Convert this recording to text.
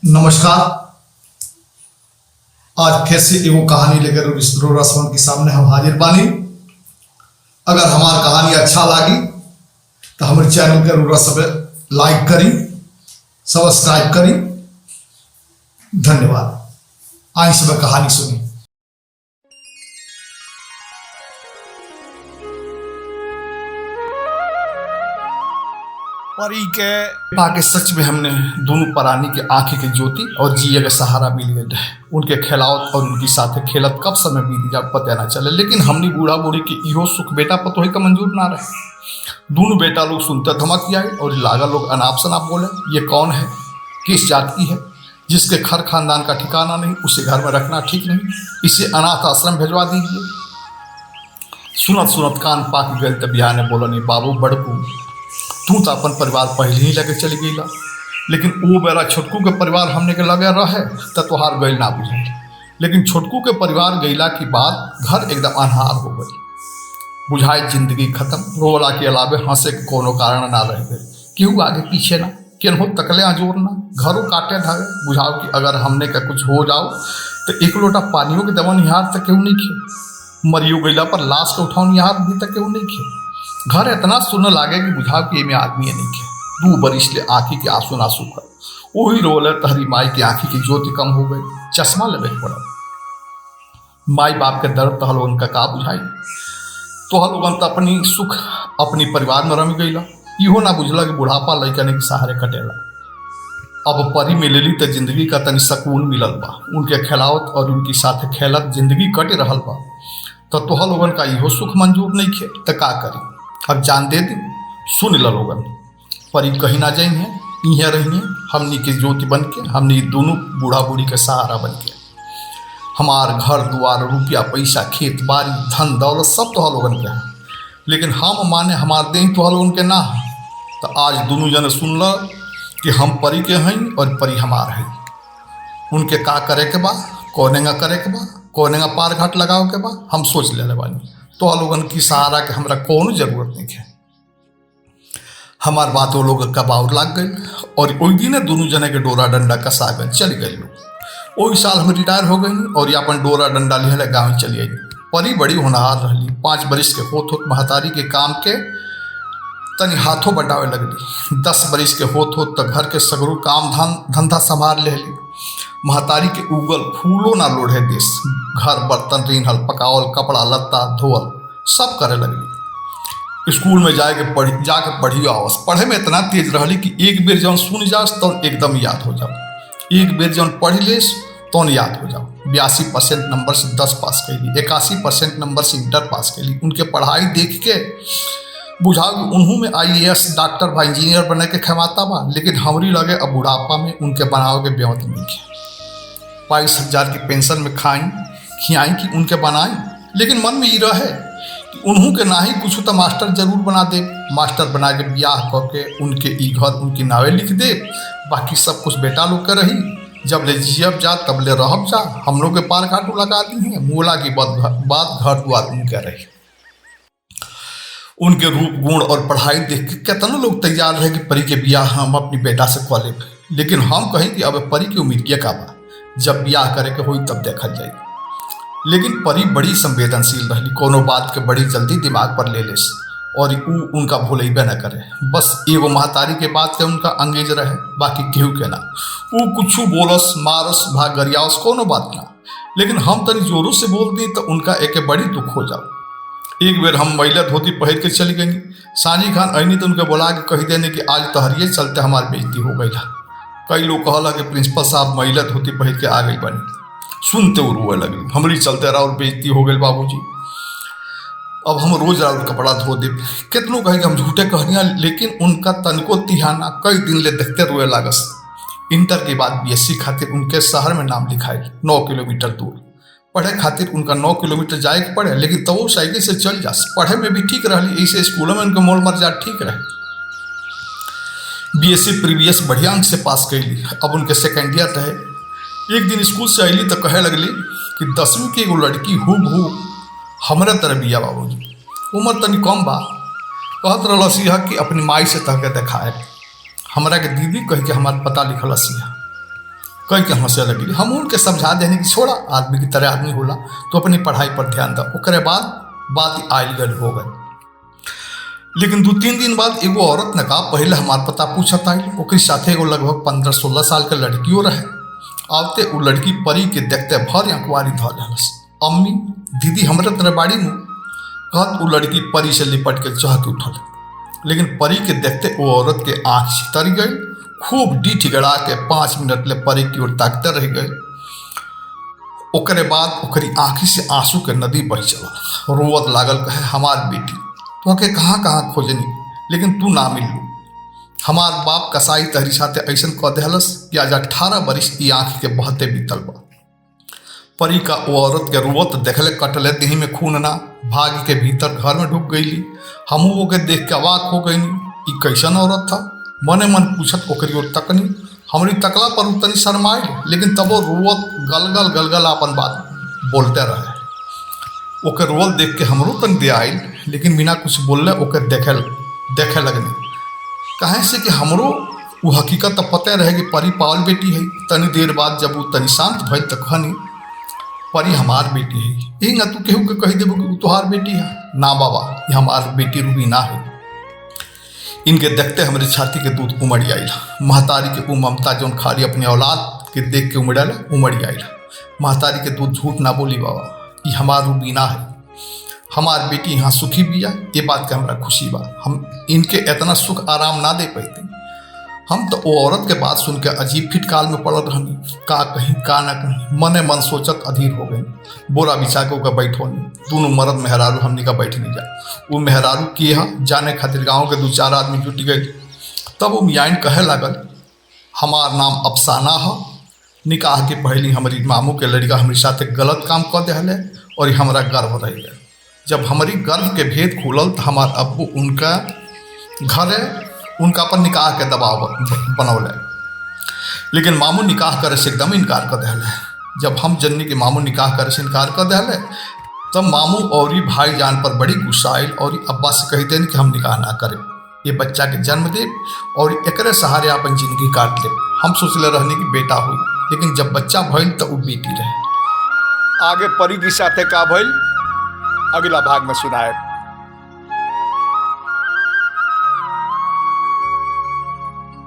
नमस्कार। आज फिर से एगो कहानी लेकर रसवन के सामने हम हाजिर बानी। अगर हमार कहानी अच्छा लगी तो हमारे चैनल के जरूर सब लाइक करी, सब्सक्राइब करी। धन्यवाद। आई सब कहानी सुनी। परी के पाके सच में हमने दोनों प्राणी के आंखें की ज्योति और जिये का सहारा मिल गए रहे। उनके खिलावत और उनकी साथे खेलत कब समय बीत जा पता ना चले। लेकिन हमने बूढ़ा बूढ़ी के इहो सुख बेटा पतोही का मंजूर ना रहे। दोनों बेटा लोग सुनते धमक आए और लागा लोग अनाप शनाप बोले, ये कौन है, किस जात की है, जिसके घर खानदान का ठिकाना नहीं, उसे घर में रखना ठीक नहीं, इसे अनाथ आश्रम भेजवा दीजिए। सुनत सुनत कान पाक गए तब बिहार ने बोला, नहीं बाबू बड़कू, तू तो अपन परिवार पहले ही लगे चली गई ला, लेकिन वो बेरा छोटकू के परिवार हमने के लगे रहे तो तोहार गई ना बुझे। लेकिन छोटकू के परिवार गईला के बाद घर एकदम अनहार हो गई। बुझाए जिंदगी खत्म। रोला के अलावे हंसे के कोनो कारण ना रह गए। केहू आगे पीछे ना, केनहो तकले आजोर ना, घरों काटे धागे। बुझाओ कि अगर हमने का कुछ हो जाओ तो एक लोटा पानियों के दवा निहार तक केहू नहीं खे। मरियो गईला पर लाश के उठाओ निहार भी तक केहू नहीं खे। घर इतना सुनने लागे कि बुझाव कि में आदमी नहीं खे। 2 बरिस ले आँखी के आंसू ना सूखा। वही रोले तहरी माई की आँखी की ज्योति कम हो गई। चश्मा लेवे पड़ा। माई बाप के दर्द तहल उनका का बुझाई। तोहल उगन तो अपनी सुख अपनी परिवार में रम गईला। इहो ना बुझला कि बुढ़ापा लइकने के सहारे कटेला। अब परी मिलली तो जिंदगी का तनी सकून मिलल बा। उनके खिलावत और उनकी साथे खेलत जिंदगी कटे रहल बा। तो तोहल लोगन का इहो सुख मंजूर नहीं खे तो का करी। अब जान दे दी, सुन ल लोगन। परी कहीं ना जाई है, इहाँ रही हमनी के ज्योति बन के, हमनी दोनों बूढ़ा बूढ़ी के सहारा बन के। हमार घर द्वार रुपया पैसा खेत बाड़ी धन दौलत सब तो लोगन के हैं, लेकिन हम माने हमार देह तो लोगन के ना है। तो आज दोनों जने सुन ल कि हम परी के हैं और परी हमार है। उनके का करे के बा, कौनेगा करे के बा, कौनेगा पार घाट लगाओ के बा, हम सोच ले बानी। तो लोगन की सहारा के हमरा कौन जरूरत नहीं है। हमार बात वो लोग का बाउर लाग गई और वही दिन दोनों जने के डोरा डंडा कसा गए चल गए लोग। वही साल हम रिटायर हो गई और ये अपन डोरा डंडा लिहले गाँव चली आई। परी बड़ी होनहार रही। 5 बरिस के होत महतारी के काम के तनी हाथों बटावे लगली। 10 बरिस के होत तो घर के सगरू काम धंधा संभाल ले ली। महतारी के उगल फूलों ना लोढ़े देश। घर बर्तन रिन्हल पकावल कपड़ा लत्ता धोवल सब करे लगली। स्कूल में जाके पढ़ी आवस। पढ़े में इतना तेज रहली कि एक बेर जौन सुन जास तो एकदम याद हो जाओ। एक बेर जौन पढ़ लेस तो याद हो जाओ। 82% नंबर से 10 पास कैली। 81% नंबर से इंटर पास कैली। उनके पढ़ाई देख के बुझाओ कि उन्हों में IAS डॉक्टर व इंजीनियर बने के खमाता बा। लेकिन हमरी लगे अब बुढ़ापा में उनके बनाओ के व्यवत नहीं है। 22,000 की पेंशन में खियाई कि उनके बनाई। लेकिन मन में ये रहे कि उन्हों के ना ही कुछ तो मास्टर जरूर बना दे। मास्टर बना के ब्याह करके उनके ई घर उनकी नावे लिख दे। बाकी सब कुछ बेटा लोग के रही। जब ले जियब जा तब ले रहब जा। हम लोग के पार घाट लगा दी है। मूला की बात घर द्वार उनके रही। उनके रूप गुण और पढ़ाई देख के कितने लोग तैयार रहे कि परी के ब्याह हम अपनी बेटा से कॉले। लेकिन हम कहें कि अब परी की उम्मीद क्या का, जब ब्याह करे के हुई तब देखा जाए। लेकिन परी बड़ी संवेदनशील रही। कोनो बात के बड़ी जल्दी दिमाग पर ले लेस और ऊ उनका भूलेबे न करे। बस एगो महतारी के बात के उनका अंगेज रहे, बाकी केहू के ना। ऊ कुछ बोलस मारस भाग गरियावस कोनो बात ना। लेकिन हम तनी जोरों से बोल दी तो उनका एक बड़ी दुख हो जाओ। एक बेर हम महिला धोती पहन के चली गई। सानी खान अनी तो उनके बोला के कही देने कि आज तहरिए चलते हमारी बेइज्जती हो गई। कई लोग कहला कि प्रिंसिपल साहब महिला धोती पहन के आ गई बनी। सुनते वो रोए लगी, हमरी चलते रहा और बेइज्जती हो गई बाबूजी। अब हम रोज राउर कपड़ा धो दे। कितनों कहे कि हम झूठे कहनिया, लेकिन उनका तनको तिहाना कई दिन ले देखते रोए लागस। इंटर के बाद BSc खातिर उनके शहर में नाम लिखाई। 9 किलोमीटर दूर पढ़े खातिर उनका 9 किलोमीटर जाए के पड़े। लेकिन तब वो साइकिल से चल जा। पढ़े में भी ठीक रही। ऐसे स्कूलों में उनके मोल मर्जा ठीक रहे। BSc प्रीवियस बढ़िया अंक से पास कैली। अब उनके सेकेंड ईयर रहे। एक दिन स्कूल से अली तो कहे लगली कि 10वीं की एगो लड़की हूबहू हमरे तरह बिया बाबूजी। उम्र तनी कम बा। कहत रहलसी कि अपनी माई से तह के देखाए। हमरा के दीदी कह के हमार पता लिखल सिया। कई के हंसे लगी। हम उनके समझा देने की छोड़ा, आदमी की तरह आदमी होला तो अपनी पढ़ाई पर ध्यान दा। ओकरे बाद बात आयल गल हो गई। लेकिन 2-3 दिन बाद एगो औरत ने कहा पहले हमार पता पूछत आई। ओकरी साथे एगो लगभग 15-16 साल के लड़कियों रहे। आवते वो लड़की परी के देखते भर अखबारी धो लेलस। अम्मी दीदी हमरे तरह बाड़ी नु कहत वो लड़की परी से लिपट के चहत उठल। लेकिन परी के देखते वो औरत के आंख सितर गई। खूब डीठ गड़ा के 5 मिनट ले परी की ओर ताकते रह गए। ओकरे बाद ओकरी आंखी से आंसू के नदी बह चलल। रोवत लागल कहे हमार बेटी तो के कहाँ कहाँ खोजनी लेकिन तू ना मिलू। हमार बाप कसाई तहरी साथे ऐसन कह देहलस कि आज 18 बरिस की आंख के बहते बीतल बा। परी का वो औरत के रोवत देखले कटले देही में खून ना भाग के भीतर घर में ढुक गईली। हमू ओके देख के अवाक हो गईनी। ई कैसन औरत था मने मन पूछत ओकरी ओर तकनी। हमरी तकला पर उतनी शर्माइल लेकिन तबो रोवत गलगल गलगल अपन बात बोलते रहे। ओके रोवल देख के हमरो तन दे आइल लेकिन बिना कुछ बोलले ओके देखे लगनी। कहे से कि हमरो वो हकीकत तो पते रहे कि परी पावल बेटी है। तनी देर बाद जब वो तनी शांत भइल तो कहनी परी हमार बेटी है। यही ना तू केहू के कही देबो कि वो तोहार बेटी है। ना बाबा ये हमार बेटी रूबी ना है। इनके देखते हमारे छाती के दूध उमड़ी आइल। महतारी के वो ममता जौन खाली अपने औलाद के देख के उमड़ल उमड़ी आइल। महतारी के दूध झूठ ना बोली बाबा ये हमार रूबीना है। हमार बेटी यहाँ सुखी बिया ये बात के हमरा खुशी बा। हम इनके इतना सुख आराम ना दे पाते। हम तो वो औरत के बात सुन के अजीब फिटकाल में पड़ल रहनी। का कहीं का ना कहीं मने मन सोचत अधीर हो गई। बोरा बिछा के ओकर बैठोनी। दोनों मर्द मेहरारू हमनी का बैठ नहीं जा। वो मेहरारू की जाने खातिर गाँव के 2-4 आदमी जुट गए। तब वो मियाइन कहे लागल हमार नाम अफसाना है। निकाह के पहली हमारी मामू के लड़का हमारे साथ गलत काम कर दिले और हमारा गर्व रह गया। जब हमारी गर्व के भेद खुलल तो हमार अब्बू उनका घरे उनका पर निकाह के दबाव बनौले। लेकिन मामू निकाह करे से एकदम इनकार कर दिले। जब हम जन्नी के मामू निकाह करे से इनकार कर दिले तब मामू और भाईजान पर बड़ी गुस्सा आयल और अब्बा से कही देन कि हम निकाह ना करें। ये बच्चा के जन्म दे और एकरे सहारे अपन जिंदगी काट ले। हम सोचले रहने की बेटा हुई लेकिन जब बच्चा भइल तो वो बेटी रहे। आगे परी के साथे का भइल अगला भाग में सुनाए।